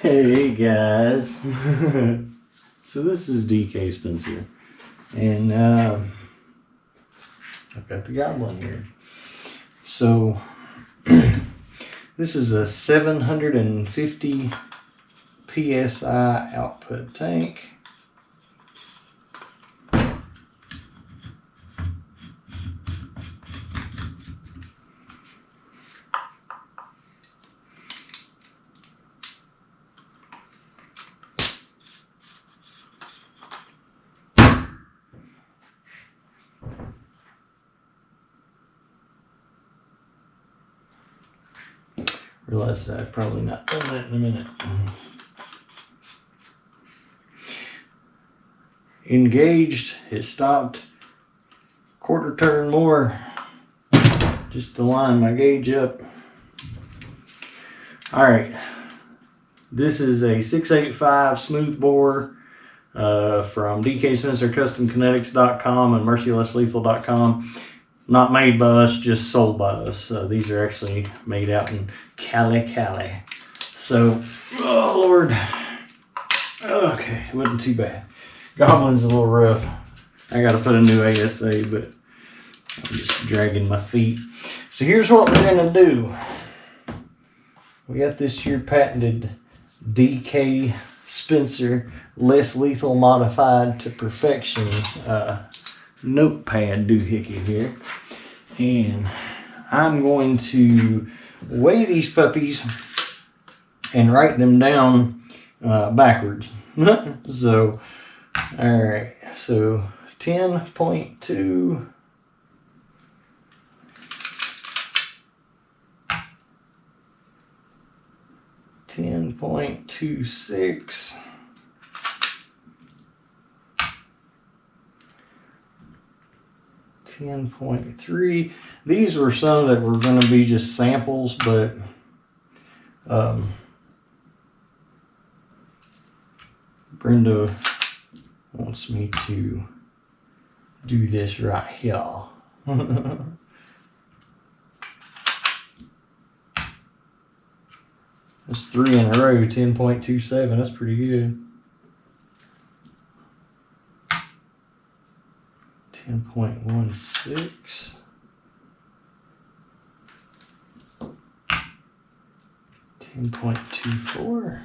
Hey guys. So this is DK Spencer, and I've got the Goblin here. So this is a 750 PSI output tank. Realize I've probably not done that in a minute. Engaged, it stopped. Quarter turn more, just to line my gauge up. Alright, this is a 685 Smooth Bore from DKSpencerCustomKinetics.com and MercilessLethal.com. Not made by us, just sold by us. These are actually made out in Cali. So, oh Lord. Okay, it wasn't too bad. Goblin's a little rough. I gotta put a new ASA, but I'm just dragging my feet. So here's what we're gonna do. We got this here patented DK Spencer Less Lethal Modified to Perfection notepad doohickey here, and I'm going to weigh these puppies and write them down backwards. So all right, so 10.2 10.26 10.3. These were some that were going to be just samples, but Brenda wants me to do this right here. That's 3 in a row, 10.27. That's pretty good. 10.16. 10.24.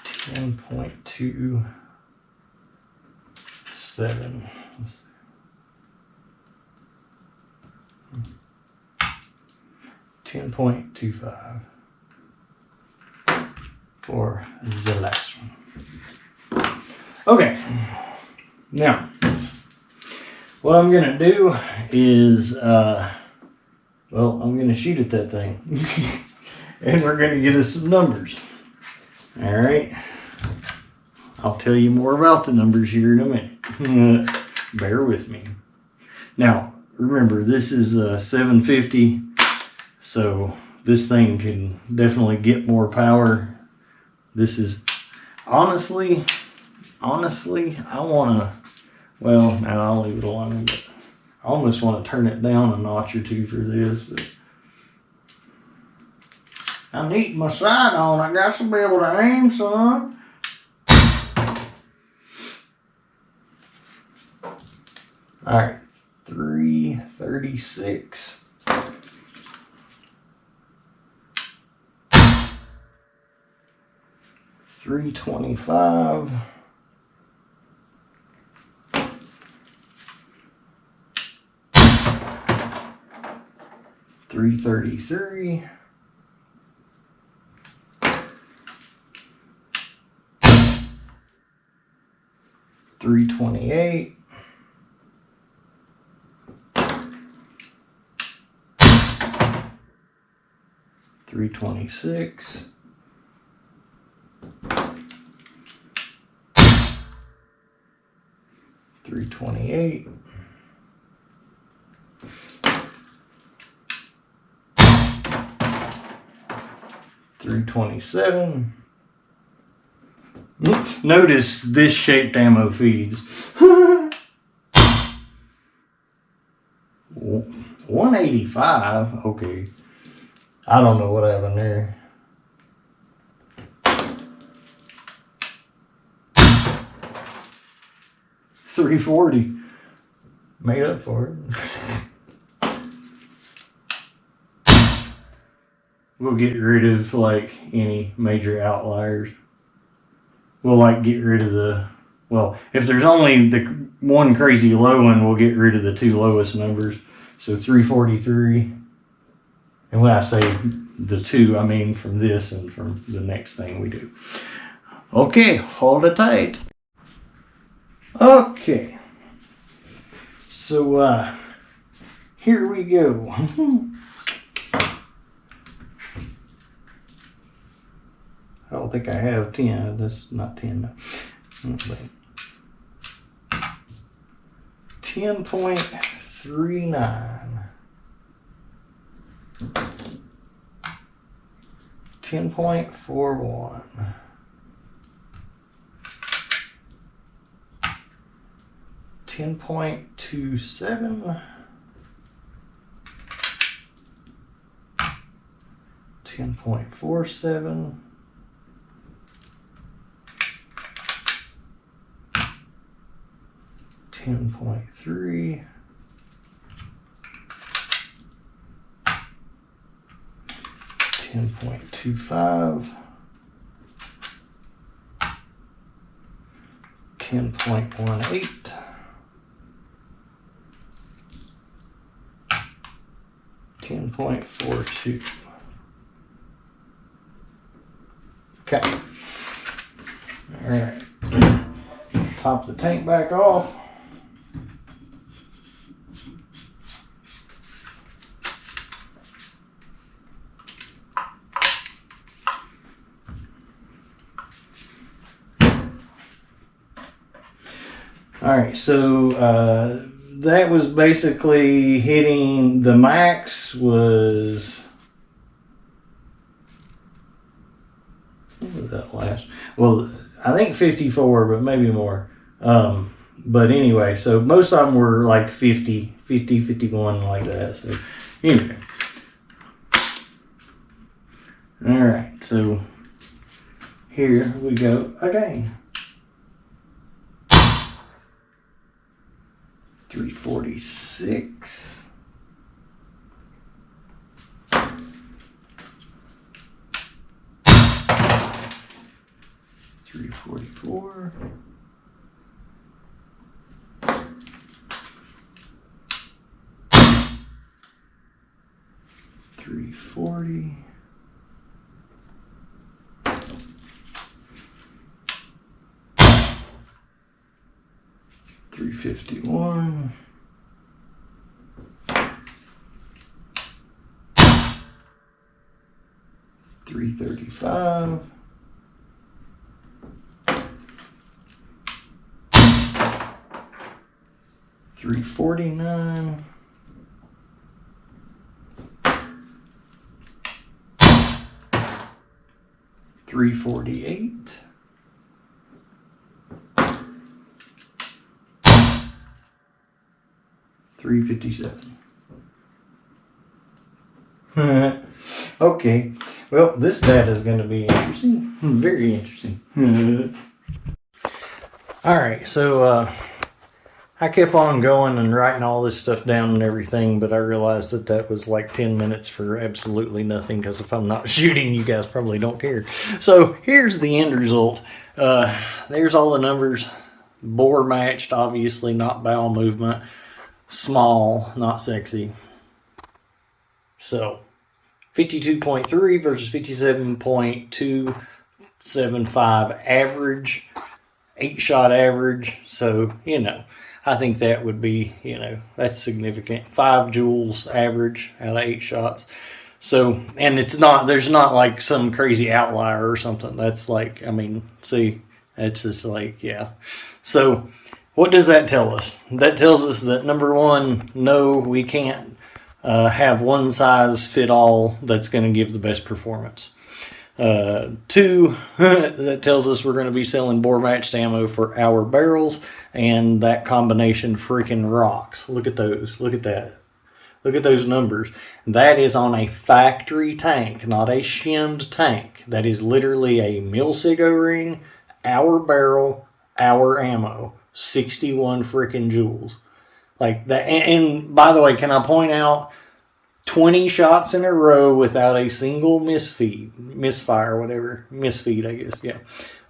10.27. 10.25 for the last one. Okay, now what I'm gonna do is I'm gonna shoot at that thing and we're gonna get us some numbers. All right, I'll tell you more about the numbers here in a minute. Bear with me. Now remember, this is a 750, so this thing can definitely get more power. This is honestly, I want to, well, now I'll leave it alone, but I almost want to turn it down a notch or two for this, but I need my sight on. I got to be able to aim, son. All right, 336. 325. 333. 328. 326. 328. 327. Notice this shaped ammo feeds. 185. Okay. I don't know what happened there. $340. Made up for it. We'll get rid of like any major outliers. We'll like get rid of the, well, if there's only the one crazy low one, we'll get rid of the two lowest numbers. So 343. And when I say the two, I mean from this and from the next thing we do. Okay, hold it tight. Okay. So here we go. I don't think I have 10. That's not 10. No. 10.39. 10.41. 10.27. 10.47. 10.3. 10.25. 10.18. 10.42. Okay. All right. Top the tank back off. All right, so that was basically hitting, the max was, what was that last? Well, I think 54, but maybe more. But anyway, so most of them were like 50, 51, like that. So anyway. All right, so here we go again. 346. 344. 340. 351. 335. 349. 348. 357. Okay, well, this data is going to be interesting, very interesting. All right, so I kept on going and writing all this stuff down and everything, but I realized that that was like 10 minutes for absolutely nothing, because if I'm not shooting, you guys probably don't care. So here's the end result. There's all the numbers. Bore matched, obviously, not bowel movement. Small, not sexy. So 52.3 versus 57.275 average, 8-shot average. So, you know, I think that would be, you know, that's significant. 5 joules average out of 8 shots. So, and it's not, there's not like some crazy outlier or something. That's like, I mean, see, it's just like, yeah. So what does that tell us? That tells us that, number one, no, we can't have one size fit all that's going to give the best performance. 2, that tells us we're going to be selling bore matched ammo for our barrels, and that combination freaking rocks. Look at those. Look at that. Look at those numbers. That is on a factory tank, not a shimmed tank. That is literally a mil-sig ring, hour barrel, hour ammo, 61 freaking joules. Like that. And by the way, can I point out 20 shots in a row without a single misfire, whatever, misfeed, I guess, yeah.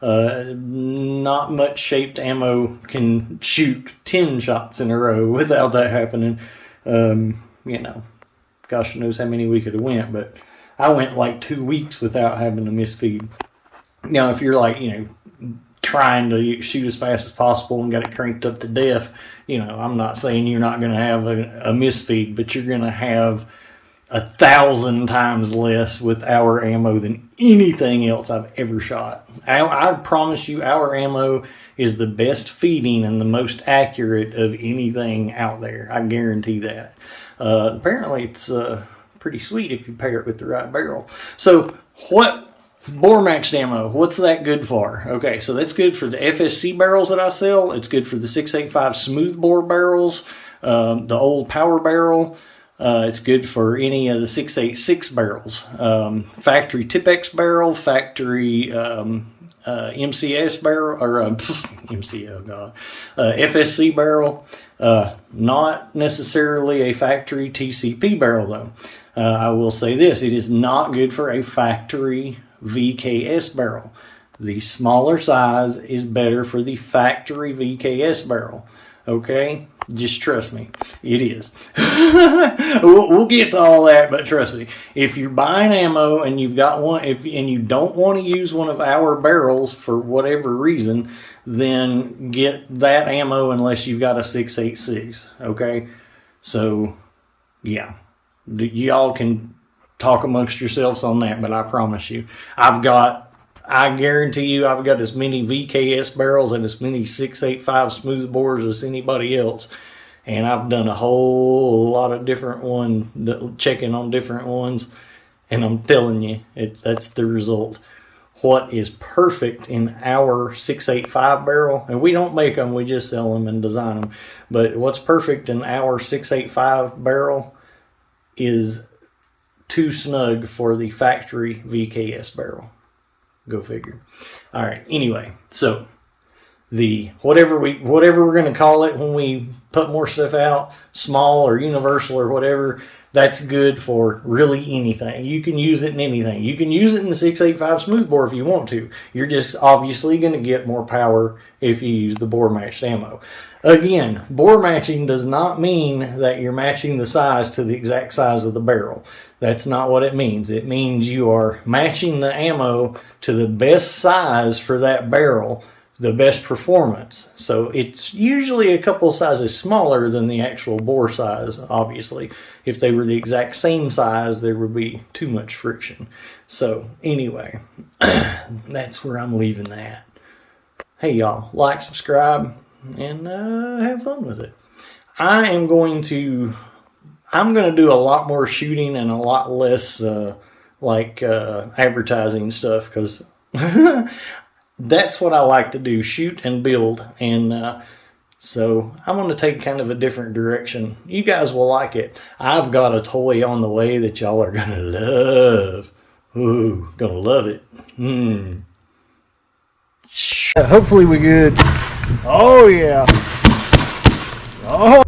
Not much shaped ammo can shoot 10 shots in a row without that happening. You know, gosh knows how many we could have went, but I went like 2 weeks without having a misfeed. Now, if you're like, you know, trying to shoot as fast as possible and got it cranked up to death, you know, I'm not saying you're not going to have a misfeed, but you're going to have 1,000 times less with hour ammo than anything else I've ever shot. I promise you, hour ammo is the best feeding and the most accurate of anything out there. I guarantee that. Apparently, it's pretty sweet if you pair it with the right barrel. So, what bore matched ammo? What's that good for? Okay, so that's good for the FSC barrels that I sell. It's good for the 685 smooth bore barrels, the old power barrel. It's good for any of the 686 barrels, factory Tipex barrel, factory MCS barrel, or MCO, God, FSC barrel. Not necessarily a factory TCP barrel though. I will say this: it is not good for a factory VKS barrel. The smaller size is better for the factory VKS barrel. Okay, just trust me, it is. We'll get to all that, but trust me, if you're buying ammo and you've got one, and you don't want to use one of our barrels for whatever reason, then get that ammo unless you've got a 686. Okay, so yeah, y'all can talk amongst yourselves on that, but I promise you, I guarantee you I've got as many VKS barrels and as many 685 smooth bores as anybody else. And I've done a whole lot of different ones, checking on different ones. And I'm telling you, that's the result. What is perfect in our 685 barrel, and we don't make them, we just sell them and design them. But what's perfect in our 685 barrel is too snug for the factory VKS barrel. Go figure. All right. Anyway, so the whatever we're going to call it when we put more stuff out, small or universal or whatever, that's good for really anything. You can use it in anything. You can use it in the 685 smooth bore if you want to. You're just obviously going to get more power if you use the bore matched ammo. Again, bore matching does not mean that you're matching the size to the exact size of the barrel. That's not what it means. It means you are matching the ammo to the best size for that barrel, the best performance. So it's usually a couple of sizes smaller than the actual bore size, obviously. If they were the exact same size, there would be too much friction. So anyway, that's where I'm leaving that. Hey y'all, like, subscribe, and have fun with it. I'm going to do a lot more shooting and a lot less advertising stuff, because that's what I like to do, shoot and build. And so I'm going to take kind of a different direction. You guys will like it. I've got a toy on the way that y'all are going to love. Ooh, going to love it. Hopefully we good. Oh yeah. Oh.